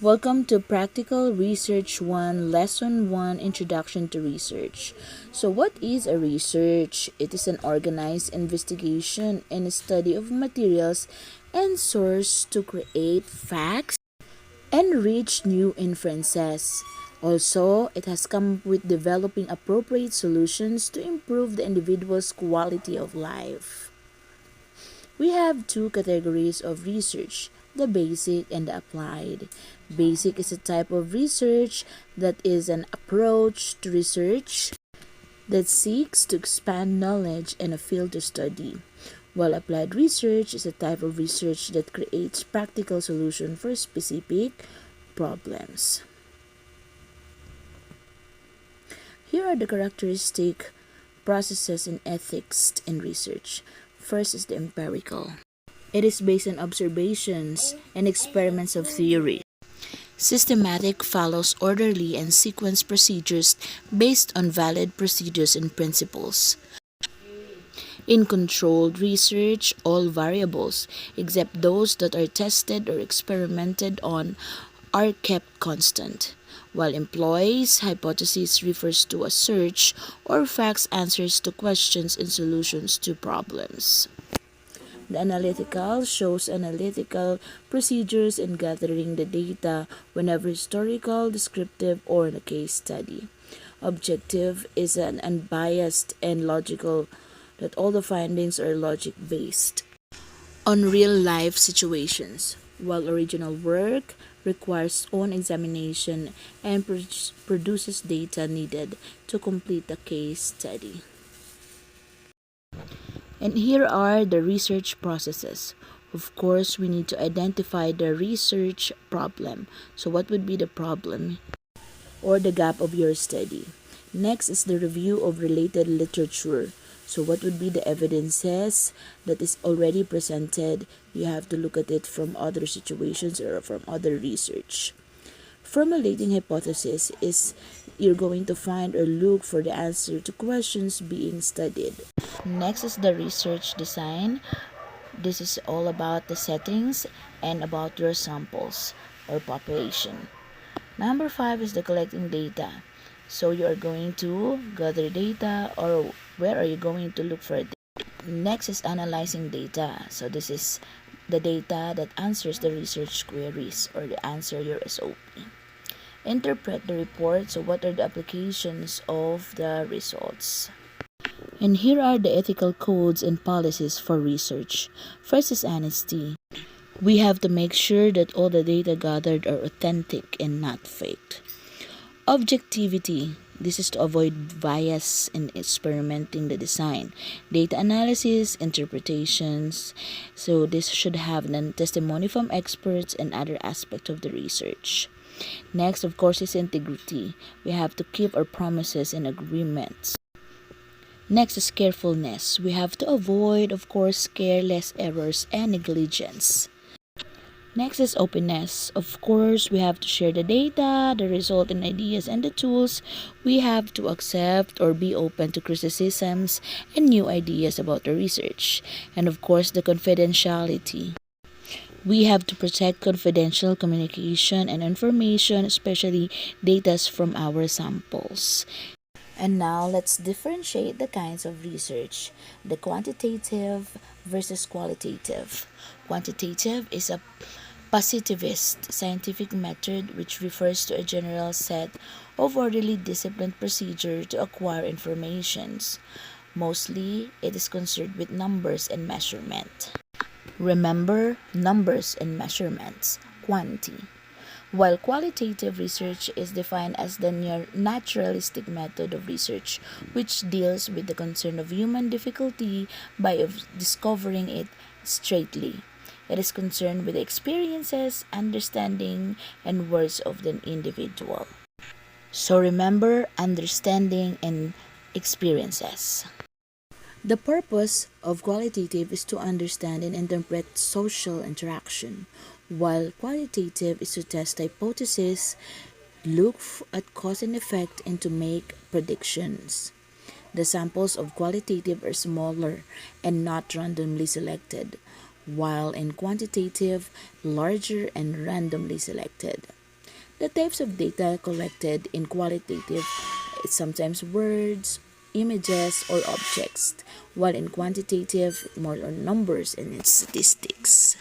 Welcome to Practical Research 1, Lesson 1, Introduction to Research. So, what is a research? It is an organized investigation and study of materials and source to create facts and reach new inferences. Also, it has come with developing appropriate solutions to improve the individual's quality of life. We have two categories of research, the basic and the applied. Basic is a type of research that is an approach to research that seeks to expand knowledge in a field to study, while applied research is a type of research that creates practical solutions for specific problems. Here are the characteristic processes and ethics in research. First is the empirical. It is based on observations and experiments of theory. Systematic follows orderly and sequenced procedures based on valid procedures and principles. In controlled research, all variables, except those that are tested or experimented on, are kept constant, while employs hypothesis refers to a search or facts answers to questions and solutions to problems. The analytical shows analytical procedures in gathering the data, whenever historical, descriptive, or in a case study. Objective is an unbiased and logical, that all the findings are logic based on real life situations, while original work requires own examination and produces data needed to complete the case study. And here are the research processes. Of course, we need to identify the research problem. So, what would be the problem or the gap of your study? Next is the review of related literature. So, what would be the evidences that is already presented? You have to look at it from other situations or from other research. Formulating hypothesis is you're going to find or look for the answer to questions being studied. Next is the research design. This is all about the settings and about your samples or population. Number 5 is the collecting data. So you are going to gather data, or where are you going to look for it? Next is analyzing data. So this is the data that answers the research queries or the answer your SOP. Interpret the report. So what are the applications of the results? And here are the ethical codes and policies for research. First is honesty. We have to make sure that all the data gathered are authentic and not faked. Objectivity. This is to avoid bias in experimenting the design. Data analysis, interpretations. So this should have testimony from experts and other aspects of the research. Next, of course, is integrity. We have to keep our promises and agreements. Next is carefulness. We have to avoid, of course, careless errors and negligence. Next is openness. Of course, we have to share the data, the result and ideas and the tools. We have to accept or be open to criticisms and new ideas about the research. And of course, the confidentiality. We have to protect confidential communication and information, especially data from our samples. And now let's differentiate the kinds of research, the quantitative versus qualitative. Quantitative is a positivist scientific method which refers to a general set of orderly disciplined procedure to acquire informations. Mostly, it is concerned with numbers and measurement. Remember, numbers and measurements, quanti. While qualitative research is defined as the naturalistic method of research, which deals with the concern of human difficulty by discovering it straightly. It is concerned with the experiences, understanding, and words of the individual. So remember, understanding and experiences. The purpose of qualitative is to understand and interpret social interaction, while qualitative is to test hypotheses, look at cause and effect, and to make predictions. The samples of qualitative are smaller and not randomly selected, while in quantitative, larger and randomly selected. The types of data collected in qualitative is sometimes words, images, or objects, while in quantitative, more on numbers and statistics.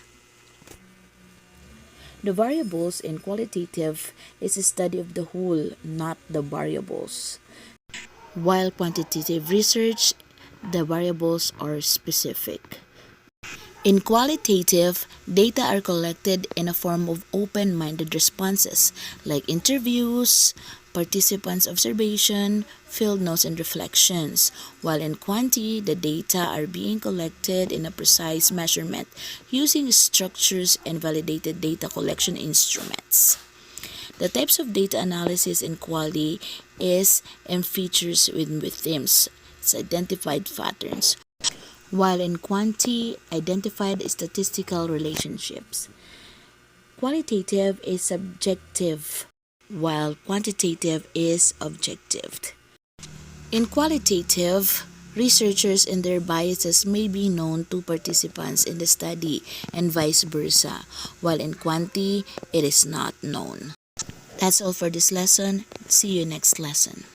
The variables in qualitative is a study of the whole, not the variables. While quantitative research, the variables are specific. In qualitative, data are collected in a form of open-minded responses like interviews, participants' observation, field notes, and reflections, while in quanti, the data are being collected in a precise measurement using structures and validated data collection instruments. The types of data analysis in Quali is and features with themes. It's identified patterns, while in Quanti, identified statistical relationships. Qualitative is subjective, while quantitative is objective. In qualitative, researchers and their biases may be known to participants in the study and vice versa, while in Quanti, it is not known. That's all for this lesson. See you next lesson.